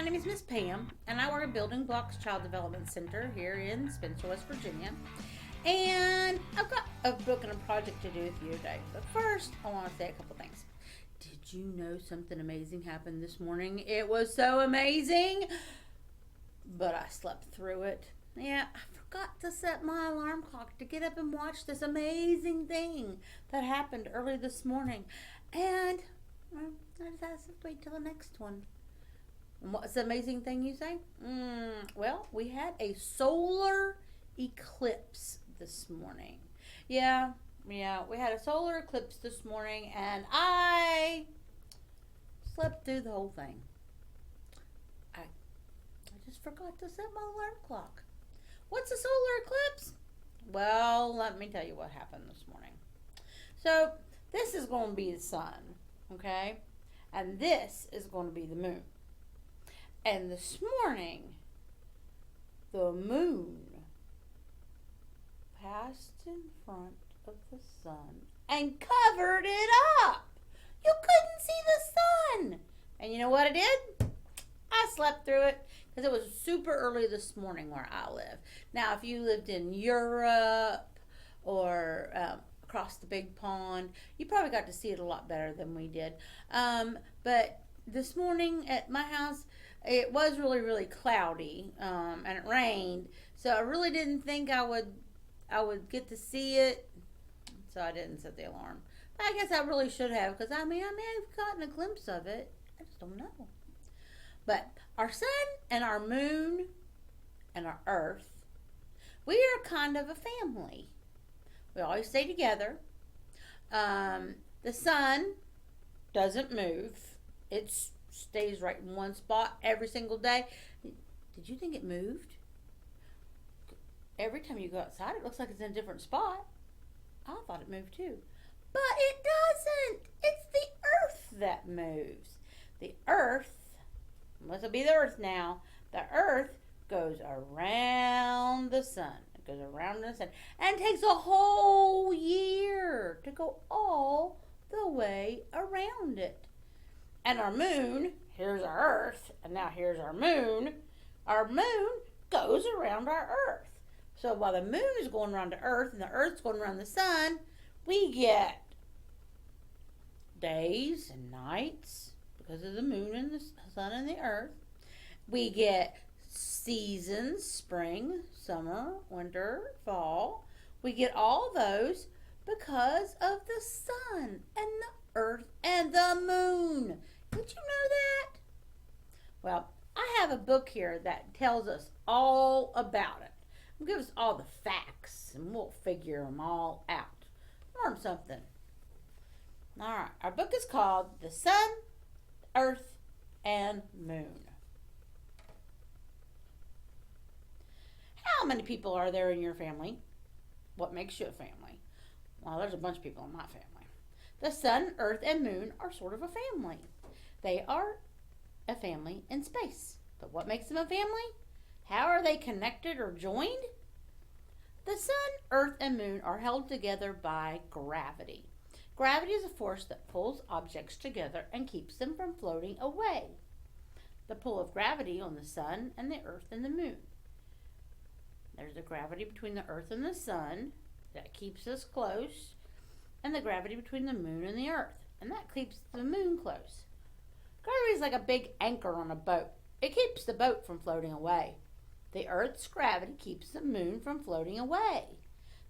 name is Miss Pam, and I work at Building Blocks Child Development Center here in Spencer, West Virginia. And I've got a book and a project to do with you today. But first, I want to say a couple things. Did you know something amazing happened this morning? It was so amazing, but I slept through it. Yeah, I forgot to set my alarm clock to get up and watch this amazing thing that happened early this morning. And I decided to wait till the next one. And what's the amazing thing, you say? Well, we had a solar eclipse this morning. Yeah, we had a solar eclipse this morning, and I slept through the whole thing. I just forgot to set my alarm clock. What's a solar eclipse? Well, let me tell you what happened this morning. So, this is going to be the sun, okay? And this is going to be the moon. And this morning, the moon passed in front of the sun and covered it up. You couldn't see the sun. And you know what it did? I slept through it because it was super early this morning where I live. Now, if you lived in Europe or across the big pond, you probably got to see it a lot better than we did. But this morning at my house, it was really, really cloudy, and it rained. So I really didn't think I would get to see it. So I didn't set the alarm. But I guess I really should have, because I may have gotten a glimpse of it. I just don't know. But our sun and our moon and our earth, we are kind of a family. We always stay together. The sun doesn't move. It stays right in one spot every single day. Did you think it moved? Every time you go outside, it looks like it's in a different spot. I thought it moved too. But it doesn't. It's the earth that moves. The earth, must be the earth now. The earth goes around the sun. It goes around the sun. And it takes a whole year to go all the way around it. And our moon, here's our earth, and now here's our moon. Our moon goes around our earth. So while the moon is going around the earth and the earth's going around the sun, we get days and nights because of the moon and the sun and the earth. We get seasons, spring, summer, winter, fall. We get all those because of the sun and the earth and the moon. Did you know that? Well, I have a book here that tells us all about it. It'll give us all the facts and we'll figure them all out. Learn something. All right, our book is called The Sun, Earth, and Moon. How many people are there in your family? What makes you a family? Well, there's a bunch of people in my family. The sun, earth, and moon are sort of a family. They are a family in space. But what makes them a family? How are they connected or joined? The sun, earth, and moon are held together by gravity. Gravity is a force that pulls objects together and keeps them from floating away. The pull of gravity on the sun and the earth and the moon. There's the gravity between the earth and the sun that keeps us close, and the gravity between the moon and the earth, and that keeps the moon close. Gravity is like a big anchor on a boat. It keeps the boat from floating away. The earth's gravity keeps the moon from floating away.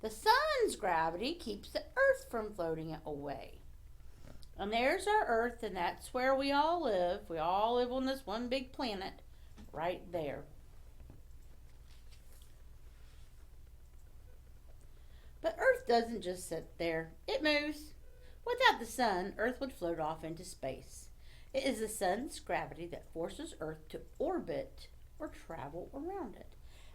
The sun's gravity keeps the earth from floating away. And there's our earth, and that's where we all live. We all live on this one big planet right there. But earth doesn't just sit there. It moves. Without the sun, earth would float off into space. It is the sun's gravity that forces earth to orbit or travel around it.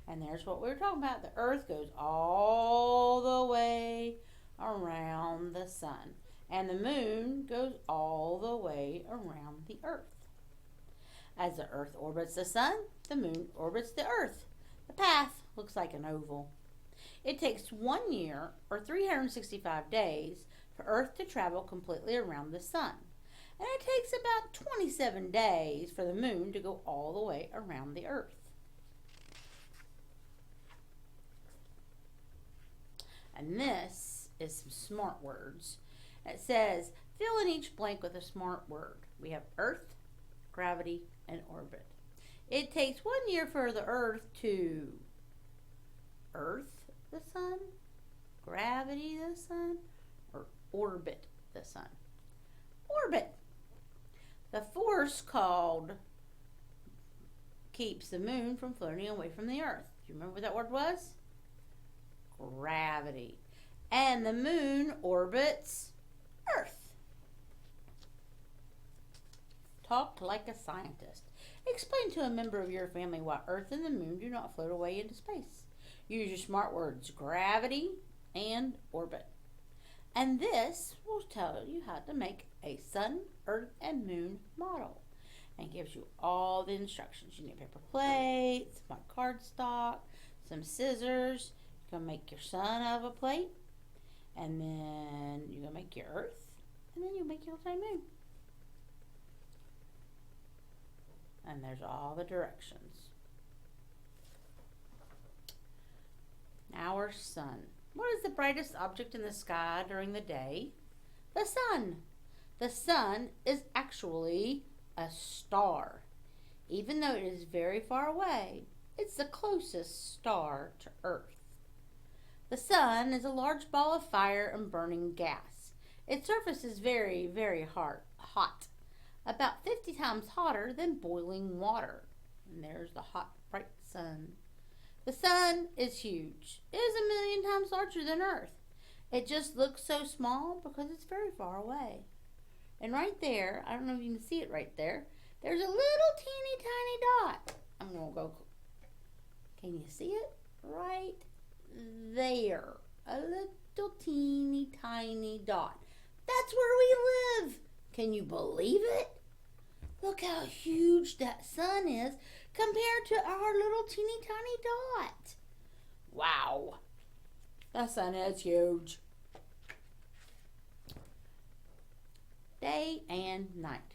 And there's what we were talking about. The earth goes all the way around the sun. And the moon goes all the way around the earth. As the earth orbits the sun, the moon orbits the earth. The path looks like an oval. It takes 1 year, or 365 days, for Earth to travel completely around the sun. And it takes about 27 days for the moon to go all the way around the earth. And this is some smart words. It says, fill in each blank with a smart word. We have earth, gravity, and orbit. It takes 1 year for the earth to earth the sun, gravity the sun, or orbit the sun. Orbit. The force called keeps the moon from floating away from the earth. Do you remember what that word was? Gravity. And the moon orbits Earth. Talk like a scientist. Explain to a member of your family why Earth and the moon do not float away into space. Use your smart words, gravity and orbit. And this will tell you how to make a sun, earth, and moon model. And gives you all the instructions. You need paper plates, some cardstock, some scissors. You're going to make your sun out of a plate. And then you're going to make your earth. And then you'll make your tiny moon. And there's all the directions. Our sun. What is the brightest object in the sky during the day? The sun. The sun is actually a star. Even though it is very far away, it's the closest star to Earth. The sun is a large ball of fire and burning gas. Its surface is very, very hot. About 50 times hotter than boiling water. And there's the hot, bright sun. The sun is huge. It is 1,000,000 times larger than Earth. It just looks so small because it's very far away. And right there, I don't know if you can see it right there, there's a little teeny tiny dot. I'm going to go, can you see it? Right there. A little teeny tiny dot. That's where we live. Can you believe it? Look how huge that sun is compared to our little teeny tiny dot. Wow. That sun is huge. Day and night.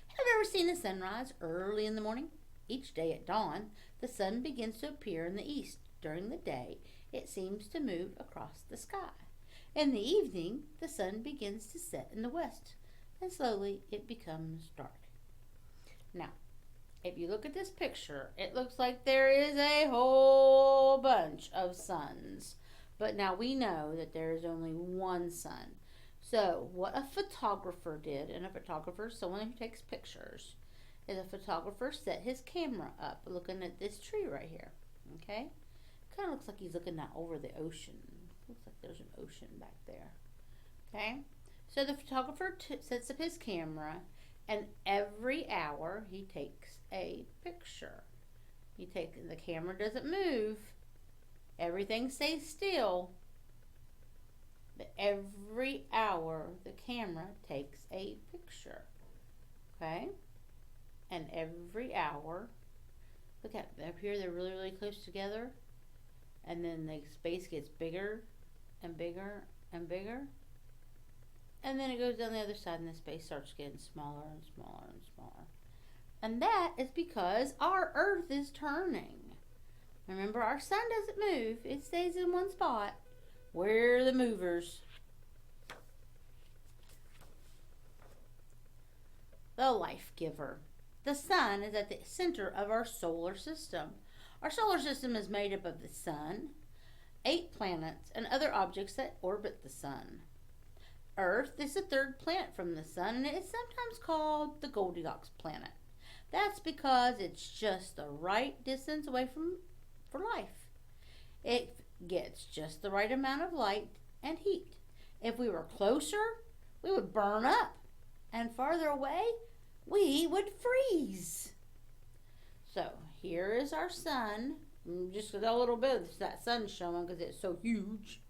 Have you ever seen the sunrise early in the morning? Each day at dawn, the sun begins to appear in the east. During the day, it seems to move across the sky. In the evening, the sun begins to set in the west, and slowly it becomes dark. Now, if you look at this picture, it looks like there is a whole bunch of suns. But now we know that there is only one sun. So what a photographer did, and a photographer is someone who takes pictures, is a photographer set his camera up looking at this tree right here. Okay? Kind of looks like he's looking out over the ocean. Looks like there's an ocean back there. Okay? So the photographer sets up his camera, and every hour he takes a picture. The camera doesn't move. Everything stays still. But every hour the camera takes a picture. Okay? And every hour, look at up here, they're really, really close together. And then the space gets bigger and bigger and bigger. And then it goes down the other side and the space starts getting smaller and smaller and smaller. And that is because our Earth is turning. Remember, our sun doesn't move. It stays in one spot. We're the movers. The life giver. The sun is at the center of our solar system. Our solar system is made up of the sun, 8 planets, and other objects that orbit the sun. Earth is the third planet from the sun, and it is sometimes called the Goldilocks planet. That's because it's just the right distance away for life. It gets just the right amount of light and heat. If we were closer, we would burn up, and farther away, we would freeze. So here is our sun. Just a little bit of that sun showing because it's so huge.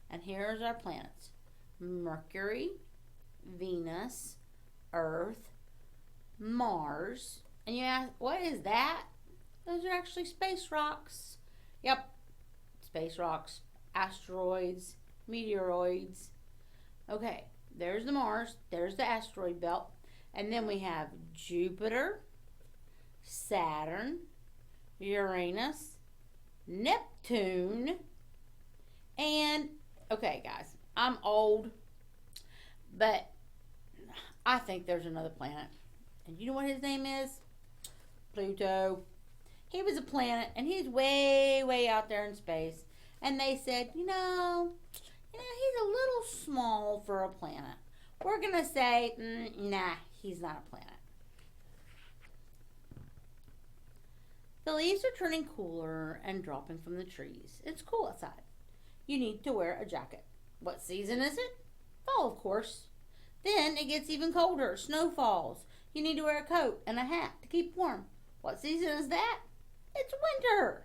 And here's our planets. Mercury, Venus, Earth, Mars. And you ask, what is that? Those are actually space rocks. Yep, space rocks, asteroids, meteoroids. Okay, there's the Mars. There's the asteroid belt. And then we have Jupiter, Saturn, Uranus, Neptune, and okay, guys, I'm old, but I think there's another planet. And you know what his name is? Pluto. He was a planet, and he's way, way out there in space. And they said, he's a little small for a planet. We're going to say, nah, he's not a planet. The leaves are turning cooler and dropping from the trees. It's cool outside. You need to wear a jacket. What season is it? Fall, of course. Then it gets even colder. Snow falls. You need to wear a coat and a hat to keep warm. What season is that? It's winter.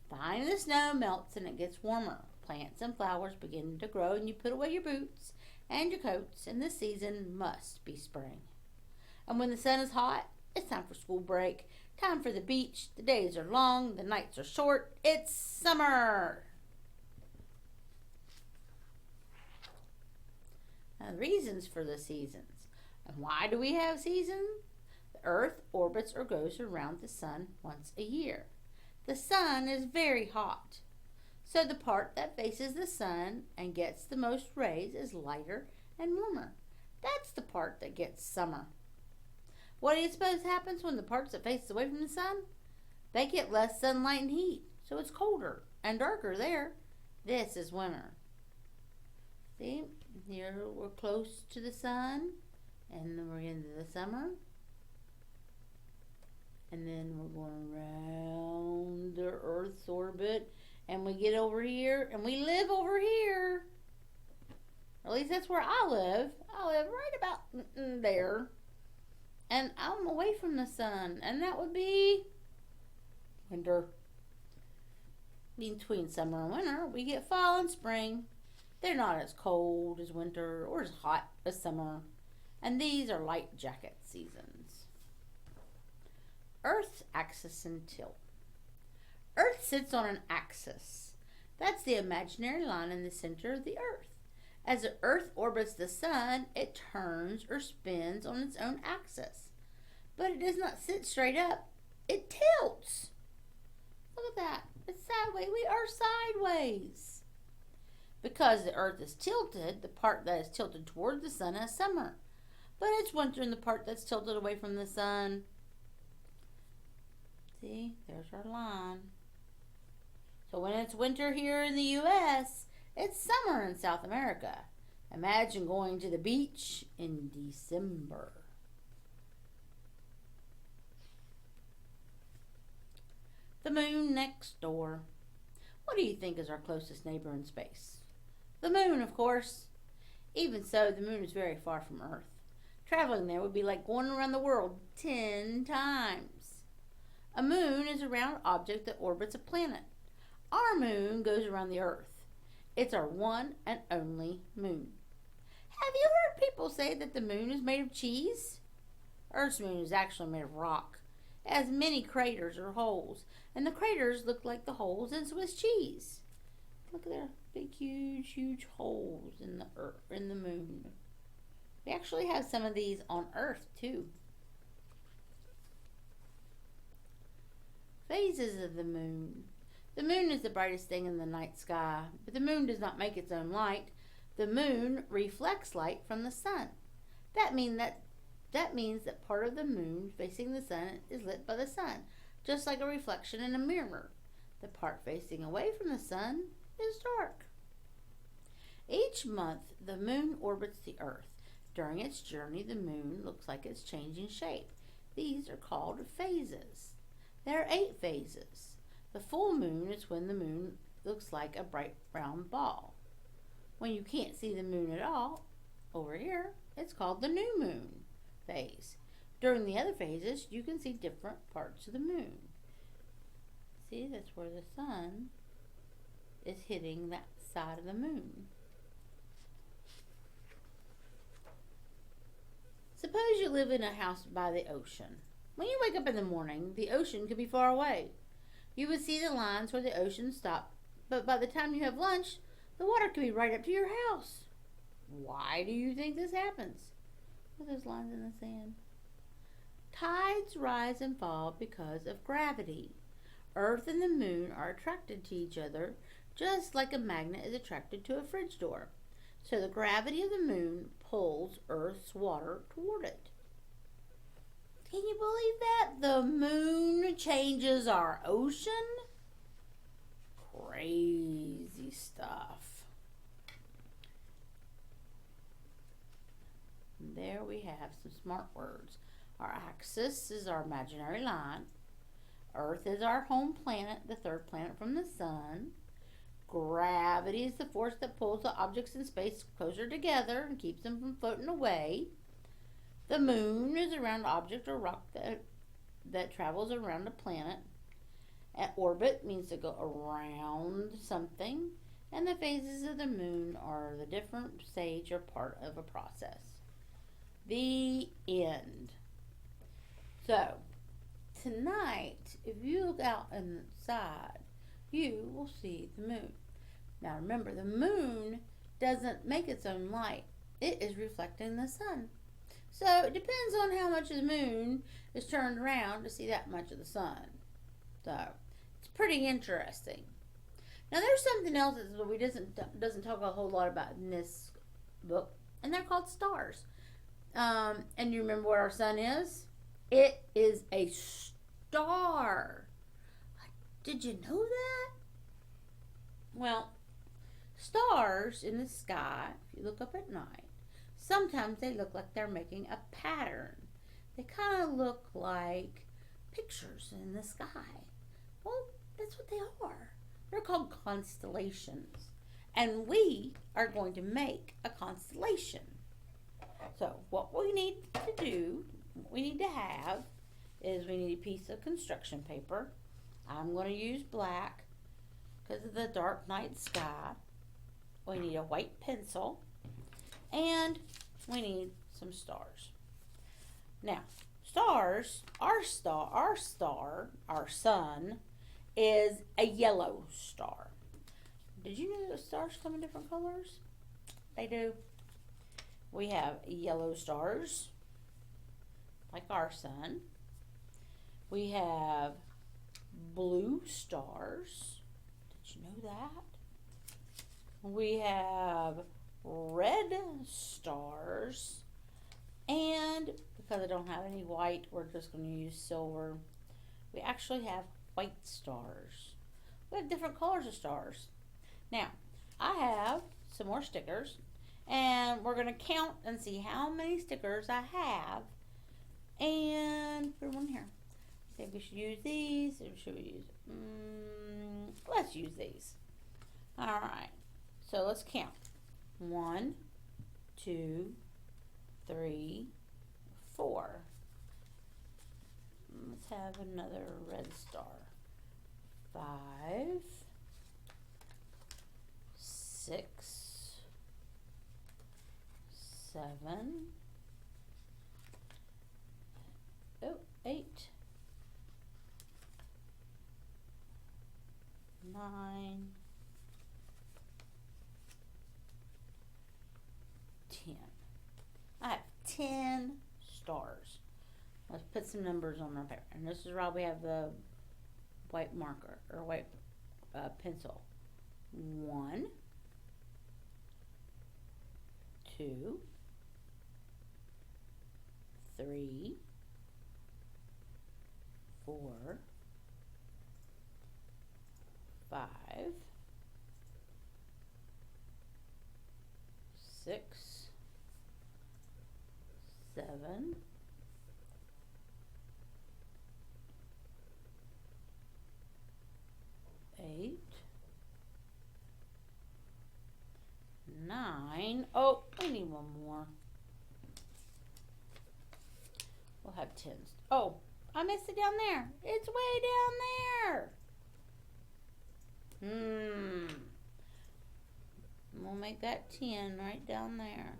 Finally, the snow melts and it gets warmer. Plants and flowers begin to grow, and you put away your boots and your coats, and this season must be spring. And when the sun is hot, it's time for school break. Time for the beach. The days are long. The nights are short. It's summer. Now, the reasons for the seasons. And why do we have seasons? The Earth orbits or goes around the sun once a year. The sun is very hot. So the part that faces the sun and gets the most rays is lighter and warmer. That's the part that gets summer. What do you suppose happens when the parts that face away from the sun? They get less sunlight and heat, so it's colder and darker there. This is winter. See, here we're close to the sun, and then we're into the summer. And then we're going around the Earth's orbit, and we get over here, and we live over here. Or at least that's where I live. I live right about there. And I'm away from the sun, and that would be winter. Between summer and winter, we get fall and spring. They're not as cold as winter or as hot as summer. And these are light jacket seasons. Earth's axis and tilt. Earth sits on an axis. That's the imaginary line in the center of the Earth. As the Earth orbits the sun, it turns or spins on its own axis. But it does not sit straight up. It tilts. Look at that. It's sideways. We are sideways. Because the Earth is tilted, the part that is tilted toward the sun is summer. But it's winter in the part that's tilted away from the sun. See, there's our line. So when it's winter here in the U.S., it's summer in South America. Imagine going to the beach in December. The moon next door. What do you think is our closest neighbor in space? The moon, of course. Even so, the moon is very far from Earth. Traveling there would be like going around the world 10 times. A moon is a round object that orbits a planet. Our moon goes around the Earth. It's our one and only moon. Have you heard people say that the moon is made of cheese? Earth's moon is actually made of rock. It has many craters or holes, and the craters look like the holes in Swiss cheese. Look at their big, huge holes in the moon. We actually have some of these on Earth too. Phases of the moon. The moon is the brightest thing in the night sky, but the moon does not make its own light. The moon reflects light from the sun. That means that part of the moon facing the sun is lit by the sun, just like a reflection in a mirror. The part facing away from the sun is dark. Each month, the moon orbits the Earth. During its journey, the moon looks like it's changing shape. These are called phases. There are 8 phases. The full moon is when the moon looks like a bright round ball. When you can't see the moon at all, over here, it's called the new moon phase. During the other phases, you can see different parts of the moon. See, that's where the sun is hitting that side of the moon. Suppose you live in a house by the ocean. When you wake up in the morning, the ocean could be far away. You would see the lines where the ocean stopped, but by the time you have lunch, the water could be right up to your house. Why do you think this happens? Look at those lines in the sand. Tides rise and fall because of gravity. Earth and the moon are attracted to each other just like a magnet is attracted to a fridge door. So the gravity of the moon pulls Earth's water toward it. Can you believe that? The moon changes our ocean? Crazy stuff. And there we have some smart words. Our axis is our imaginary line. Earth is our home planet, the third planet from the sun. Gravity is the force that pulls the objects in space closer together and keeps them from floating away. The moon is a round object or rock that travels around a planet. At orbit means to go around something. And the phases of the moon are the different stage or part of a process. The end. So, tonight, if you look out inside, you will see the moon. Now remember, the moon doesn't make its own light. It is reflecting the sun. So it depends on how much of the moon is turned around to see that much of the sun. So it's pretty interesting. Now there's something else that we doesn't talk a whole lot about in this book, and they're called stars. And you remember what our sun is? It is a star. Did you know that? Well, stars in the sky, if you look up at night, sometimes they look like they're making a pattern. They kind of look like pictures in the sky. Well, that's what they are. They're called constellations. And we are going to make a constellation. So what we need to do, what we need to have, is we need a piece of construction paper. I'm going to use black because of the dark night sky. We need a white pencil. And we need some stars. Now, stars, our sun, is a yellow star. Did you know that stars come in different colors? They do. We have yellow stars, like our sun. We have blue stars. Did you know that? We have red stars. And because I don't have any white, we're just going to use silver. We actually have white stars. We have different colors of stars. Now, I have some more stickers, and we're going to count and see how many stickers I have, and put them in here. I think we should use these, or should we use, let's use these. All right, so let's count. 1, 2, 3, 4. Let's have another red star. 5, 6, 7, 8, 9, 10. I have 10 stars. Let's put some numbers on our paper. And this is why we have the white marker or white pencil. 1, 2, 3, 4, 5, 6, 7, 8, 9. Oh, we need one more. We'll have 10. Oh, I missed it down there. It's way down there. We'll make that 10 right down there.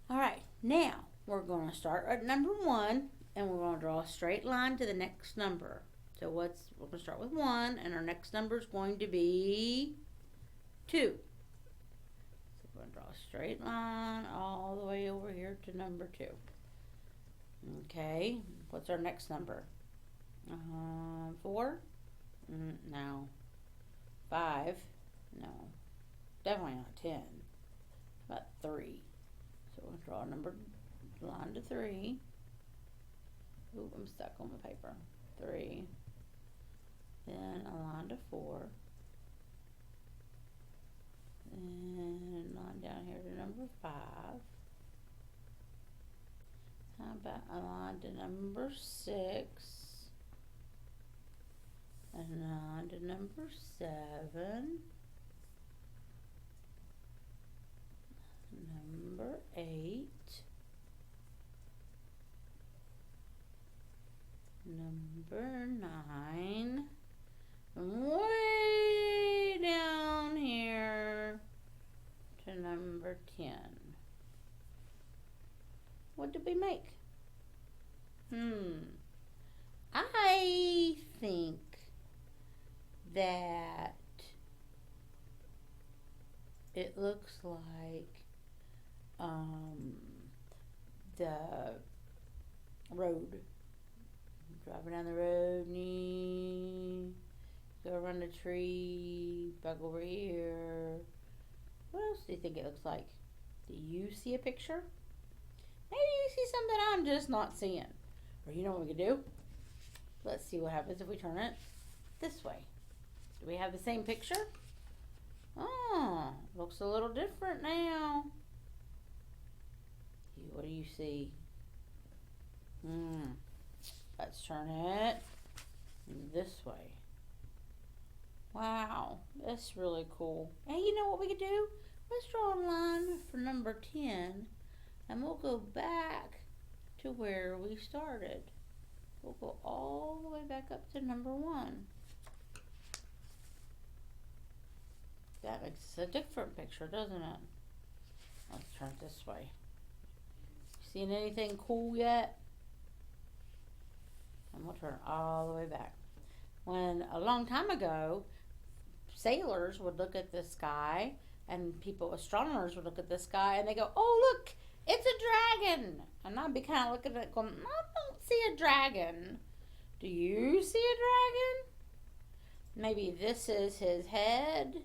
All right, now we're going to start at number 1, and we're going to draw a straight line to the next number. So we're going to start with 1, and our next number is going to be 2. So we're going to draw a straight line all the way over here to number 2. Okay, what's our next number? 4? No. 5? No. Definitely not 10. About 3. So we'll draw a line to 3. Ooh, I'm stuck on the paper. 3. Then a line to 4. And a line down here to number 5. How about a line to number 6? And a line to number 7. Number 8. Number 9. And way down here to number 10. What did we make? I think that it looks like the road. Driving down the road, go around the tree, back over here. What else do you think it looks like? Do you see a picture? Maybe you see something I'm just not seeing. Or you know what we could do? Let's see what happens if we turn it this way. Do we have the same picture? Oh, looks a little different now. What do you see? Let's turn it this way. Wow, that's really cool. And you know what we could do? Let's draw a line for number 10, and we'll go back to where we started. We'll go all the way back up to number 1. That makes a different picture, doesn't it? Let's turn it this way. Seen anything cool yet? And we'll turn all the way back. When a long time ago, sailors would look at the sky, and astronomers would look at the sky, and they go, "Oh, look, it's a dragon." And I'd be kind of looking at it going, "I don't see a dragon. Do you see a dragon? Maybe this is his head,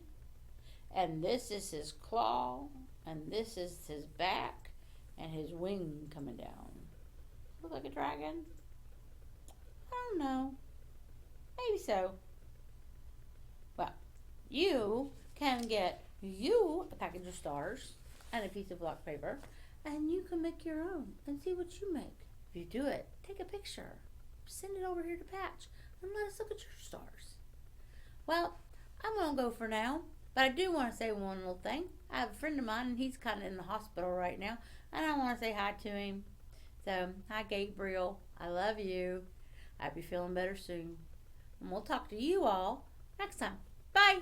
and this is his claw, and this is his back, and his wing coming down. Look like a dragon? I don't know. Maybe so." Well, you can get a package of stars and a piece of block paper, and you can make your own and see what you make. If you do it, take a picture, send it over here to Patch, and let us look at your stars. Well, I'm going to go for now, but I do want to say one little thing. I have a friend of mine, and he's kind of in the hospital right now, and I want to say hi to him. So, hi Gabriel, I love you. I hope you're feeling better soon. And we'll talk to you all next time. Bye!